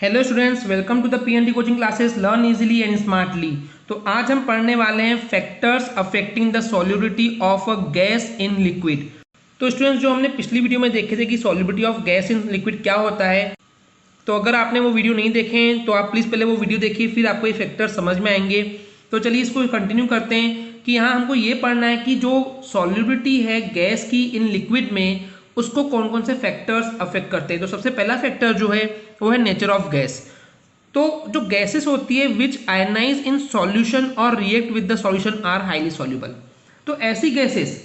Hello students, welcome to the PND coaching classes learn easily and smartly. तो आज हम पढ़ने वाले हैं factors affecting the solubility of a gas in liquid. तो स्टूडेंट्स, जो हमने पिछली वीडियो में देखे थे कि solubility of gas in liquid क्या होता है, तो अगर आपने वो वीडियो नहीं देखे हैं तो आप प्लीज़ पहले वो वीडियो देखिए, फिर आपको ये फैक्टर समझ में आएंगे। तो चलिए इसको कंटिन्यू करते हैं कि यहाँ हमको ये पढ़ना है कि जो सॉल्युबिलिटी है गैस की इन लिक्विड में, उसको कौन कौन से फैक्टर्स अफेक्ट करते हैं। तो सबसे पहला फैक्टर जो है वो है नेचर ऑफ गैस। तो जो गैसेस होती है विच आयनाइज इन सॉल्यूशन और react with the solution are highly soluble. तो ऐसी गैसेस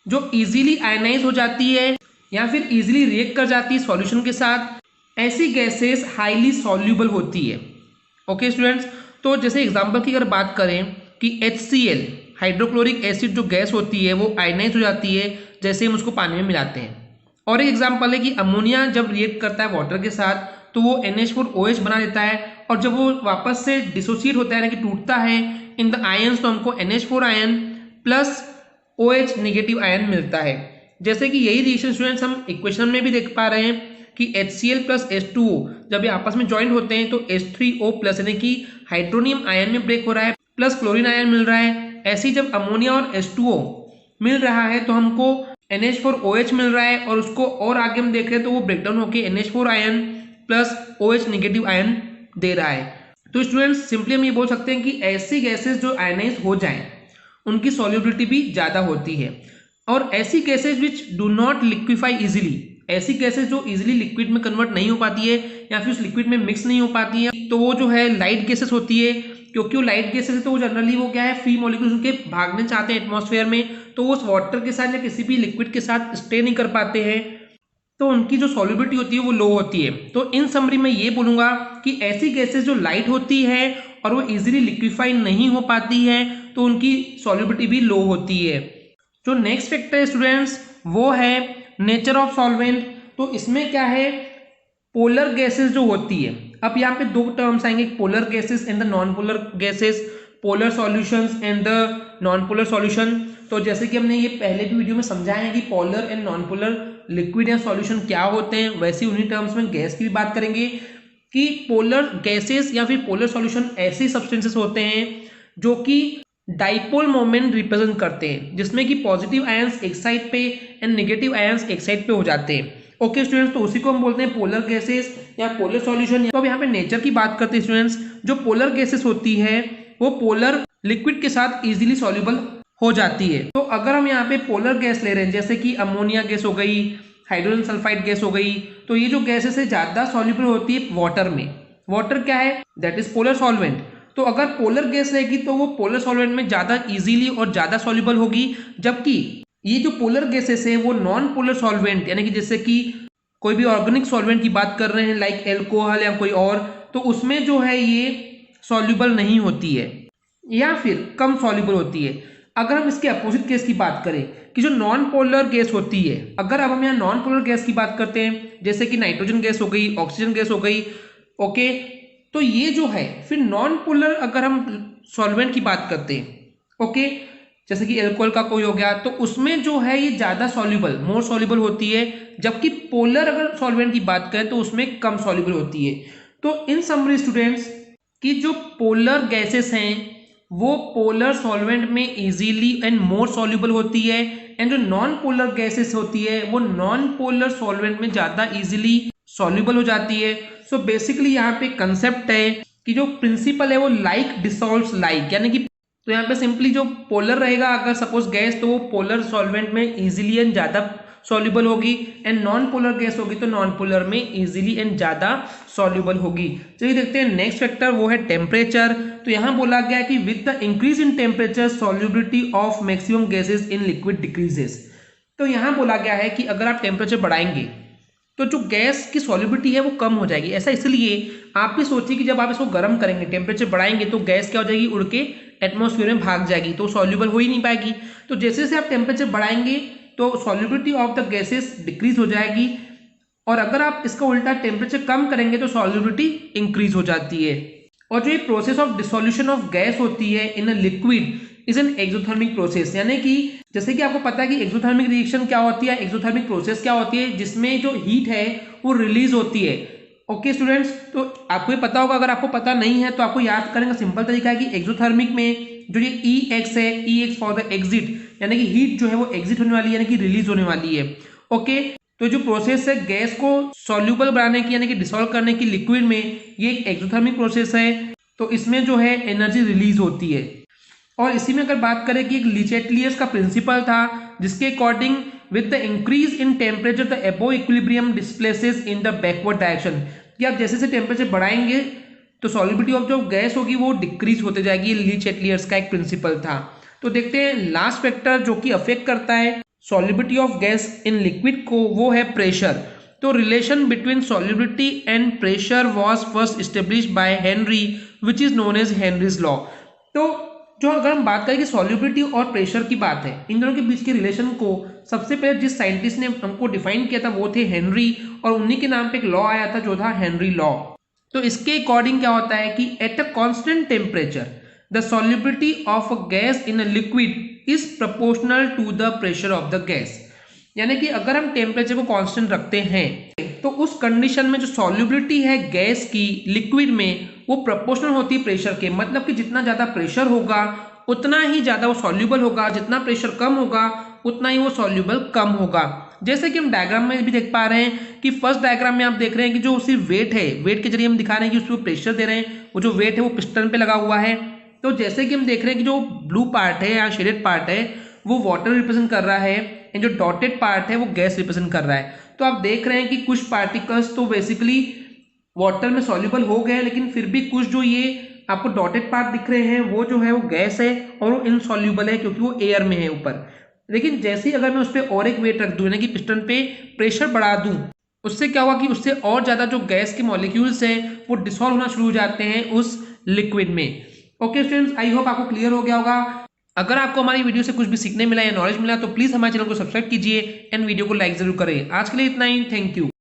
जो इजीली आयनाइज हो जाती है या फिर इजीली रिएक्ट कर जाती है सॉल्यूशन के साथ, ऐसी गैसेस हाईली सॉल्युबल होती है। ओके स्टूडेंट्स, तो जैसे एग्जांपल की अगर बात करें कि HCl हाइड्रोक्लोरिक एसिड जो गैस होती है वो आयनाइज हो जाती है जैसे हम उसको पानी में मिलाते हैं। और एक एग्जांपल है कि अमोनिया जब रिएक्ट करता है वाटर के साथ तो वो NH4OH बना देता है, और जब वो वापस से डिसोसिएट होता है यानी कि टूटता है इन द आयन्स, तो हमको NH4 ion plus OH negative ion मिलता है। जैसे कि यही रिएक्शन स्टूडेंट्स हम इक्वेशन में भी देख पा रहे हैं कि HCl प्लस H2O जब ये आपस में ज्वाइंट होते हैं तो H3O प्लस यानी कि हाइड्रोनियम आयन में ब्रेक हो रहा है प्लस क्लोरीन आयन मिल रहा है। ऐसे ही जब अमोनिया और H2O मिल रहा है तो हमको NH4OH मिल रहा है, और उसको और आगे हम देख रहे हैं तो वो ब्रेकडाउन होकर NH4 ion plus OH negative ion दे रहा है। तो स्टूडेंट्स सिंपली हम ये बोल सकते हैं कि ऐसी गैसेस जो आयनाइज हो जाएं उनकी सॉल्युबिलिटी भी ज़्यादा होती है। और ऐसी gases which do not liquefy easily, ऐसी गैसेस जो इजीली लिक्विड में कन्वर्ट नहीं हो पाती है या फिर उस लिक्विड में मिक्स नहीं हो पाती है, तो वो जो है लाइट गैसेस होती है। क्योंकि वो लाइट गैसेस है तो वो जनरली वो क्या है, फ्री मॉलिक्यूल्स उनके भागने चाहते हैं एटमॉस्फेयर में, तो वो उस वाटर के साथ या किसी भी लिक्विड के साथ स्टे नहीं कर पाते हैं, तो उनकी जो सॉल्युबिलिटी होती है वो लो होती है। तो इन समरी में ये बोलूंगा कि ऐसी गैसेस जो लाइट होती है और वो इजीली लिक्विफाई नहीं हो पाती है तो उनकी सॉल्युबिलिटी भी लो होती है। जो नेक्स्ट फैक्टर है स्टूडेंट्स वो है नेचर ऑफ सॉल्वेंट। तो इसमें क्या है, पोलर गैसेस जो होती है, अब यहाँ पे दो टर्म्स आएंगे, polar gases and the non polar gases, polar solutions and the non polar solution. तो जैसे कि हमने ये पहले भी वीडियो में समझाया है कि polar and non polar liquid या सॉल्यूशन क्या होते हैं, वैसे उन्हीं टर्म्स में गैस की भी बात करेंगे कि पोलर गैसेस या फिर पोलर सॉल्यूशन ऐसे सब्सटेंसेस होते हैं जो कि डाइपोल मोमेंट रिप्रेजेंट करते हैं, जिसमें कि पॉजिटिव आयंस एक साइड पे एंड नेगेटिव आयंस एक साइड पे हो जाते हैं। ओके स्टूडेंट्स, तो उसी को हम बोलते हैं पोलर गैसेस या पोलर सॉल्यूशन। तो अब यहाँ पे नेचर की बात करते हैं स्टूडेंट्स, जो पोलर गैसेस होती है वो पोलर लिक्विड के साथ इजीली सॉल्युबल हो जाती है। तो अगर हम यहाँ पे पोलर गैस ले रहे हैं जैसे कि अमोनिया गैस हो गई, हाइड्रोजन सल्फाइड गैस हो गई, तो ये जो गैसेस है ज्यादा सॉल्युबल होती है वाटर में। वाटर क्या है, दैट इज पोलर सॉल्वेंट। तो अगर पोलर गैस रहेगी तो वो पोलर सॉल्वेंट में ज्यादा इजीली और ज्यादा सॉल्युबल होगी, जबकि ये जो पोलर गैसेस है वो नॉन पोलर सॉल्वेंट यानी कि जैसे कि कोई भी ऑर्गेनिक सॉल्वेंट की बात कर रहे हैं लाइक एल्कोहल या कोई और, तो उसमें जो है ये सॉल्युबल नहीं होती है या फिर कम सॉल्युबल होती है। अगर हम इसके अपोजिट केस की बात करें कि जो नॉन पोलर गैस होती है, अगर अब हम यहाँ नॉन पोलर गैस की बात करते हैं जैसे कि नाइट्रोजन गैस हो गई, ऑक्सीजन गैस हो गई, ओके, तो ये जो है फिर नॉन पोलर अगर हम सॉल्वेंट की बात करते हैं, ओके, जैसे कि एल्कोहल का कोई हो गया, तो उसमें जो है ये ज्यादा सॉल्युबल, मोर सॉल्युबल होती है, जबकि पोलर अगर सॉल्वेंट की बात करें तो उसमें कम सॉल्युबल होती है। तो इन समरी स्टूडेंट्स कि जो पोलर गैसेस हैं वो पोलर सॉल्वेंट में इजीली एंड मोर सॉल्युबल होती है, एंड जो नॉन पोलर गैसेस होती है वो नॉन पोलर सॉल्वेंट में ज्यादा इजीली सॉल्युबल हो जाती है। सो बेसिकली यहाँ पे कंसेप्ट है कि जो प्रिंसिपल है वो लाइक डिसॉल्व्स लाइक, यानी कि तो यहाँ पे सिंपली जो पोलर रहेगा अगर सपोज गैस, तो वो पोलर सॉल्वेंट में इजीली एंड ज्यादा सॉल्युबल होगी, एंड नॉन पोलर गैस होगी तो नॉन पोलर में इजीली एंड ज्यादा सॉल्युबल होगी। चलिए देखते हैं नेक्स्ट फैक्टर, वो है टेम्परेचर। तो यहाँ बोला गया है कि with the increase in temperature solubility of maximum gases in liquid decreases. तो यहाँ बोला गया है कि अगर आप टेम्परेचर बढ़ाएंगे तो जो गैस की सॉल्युबिलिटी है वो कम हो जाएगी। ऐसा इसलिए आप भी सोचिए कि जब आप इसको गर्म करेंगे, टेम्परेचर बढ़ाएंगे, तो गैस क्या हो जाएगी, उड़ के एटमॉस्फेयर में भाग जाएगी, तो सॉल्युबल हो ही नहीं पाएगी। तो जैसे जैसे आप टेम्परेचर बढ़ाएंगे तो solubility of the gases decrease हो जाएगी, और अगर आप इसका उल्टा टेम्परेचर कम करेंगे तो सॉल्युबिलिटी इंक्रीज हो जाती है। और जो ये process of dissolution of gas होती है in a liquid is an exothermic process, यानी कि जैसे कि आपको पता है कि एक्सोथर्मिक रिएक्शन क्या होती है, एक्सोथर्मिक प्रोसेस क्या होती है, जिसमें जो हीट है वो रिलीज होती है ओके स्टूडेंट्स, तो आपको ये पता होगा, अगर आपको पता नहीं है तो आपको याद करने का सिंपल तरीका है कि एक्सोथर्मिक में जो ये EX है, EX फॉर द एग्जिट, यानी कि हीट जो है वो एग्जिट होने वाली है, यानी कि रिलीज होने वाली है। ओके, तो जो प्रोसेस है गैस को सॉल्यूबल बनाने की यानी कि डिसॉल्व करने की लिक्विड में, ये एक एक्सोथर्मिक प्रोसेस है। तो इसमें जो है एनर्जी रिलीज होती है। और इसी में अगर बात करें कि एक Le Chatelier's का प्रिंसिपल था जिसके according with the increase in temperature the above equilibrium displaces in the backward direction, कि आप जैसे जैसे टेम्परेचर बढ़ाएंगे तो सॉल्युबिलिटी ऑफ जो गैस होगी वो डिक्रीज होते जाएगी। Le Chatelier's का एक प्रिंसिपल था। तो देखते हैं लास्ट फैक्टर जो कि अफेक्ट करता है solubility of gas in liquid को, वो है प्रेशर। तो relation between solubility and pressure was first established by Henry which is known as Henry's law. तो जो अगर हम बात करें कि सॉल्युबिलिटी और प्रेशर की बात है, इन दोनों के बीच के रिलेशन को सबसे पहले जिस साइंटिस्ट ने हमको डिफाइन किया था वो थे हेनरी, और उन्हीं के नाम पे एक लॉ आया था जो था हेनरी लॉ। तो इसके अकॉर्डिंग क्या होता है कि at a constant temperature the solubility of a gas in a liquid is proportional to the pressure of the gas, यानी कि अगर हम टेम्परेचर को कांस्टेंट रखते हैं तो उस कंडीशन में जो सॉल्युबिलिटी है गैस की लिक्विड में वो प्रोपोर्शनल होती है प्रेशर के। मतलब कि जितना ज्यादा प्रेशर होगा उतना ही ज्यादा वो सॉल्यूबल होगा, जितना प्रेशर कम होगा उतना ही वो सॉल्यूबल कम होगा। जैसे कि हम डायग्राम में भी देख पा रहे हैं कि फर्स्ट डायग्राम में आप देख रहे हैं कि जो सिर्फ वेट है, वेट के जरिए हम दिखा रहे हैं कि उसको प्रेशर दे रहे हैं, वो जो वेट है वो पिस्टन पे लगा हुआ है। तो जैसे कि हम देख रहे हैं कि जो ब्लू पार्ट है या शेडेड पार्ट है वो वाटर रिप्रेजेंट कर रहा है, एंड जो डॉटेड पार्ट है वो गैस रिप्रेजेंट कर रहा है। तो आप देख रहे हैं कि कुछ पार्टिकल्स तो बेसिकली वाटर में सॉल्युबल हो गए, लेकिन फिर भी कुछ जो ये आपको डॉटेड पार्ट दिख रहे हैं वो जो है वो गैस है और वो इनसॉल्युबल है क्योंकि वो एयर में है ऊपर। लेकिन जैसे ही अगर मैं उस पर और एक वेट रख दूं यानी कि पिस्टन पे प्रेशर बढ़ा दूं, उससे क्या होगा कि उससे और ज्यादा जो गैस के मॉलिक्यूल्स हैं वो डिसॉल्व होना शुरू हो जाते हैं उस लिक्विड में। ओके स्टूडेंट्स, आई होप आपको क्लियर हो गया होगा। अगर आपको हमारी वीडियो से कुछ भी सीखने मिला या नॉलेज मिला तो प्लीज हमारे चैनल को सब्सक्राइब कीजिए एंड वीडियो को लाइक जरूर करें। आज के लिए इतना ही, थैंक यू।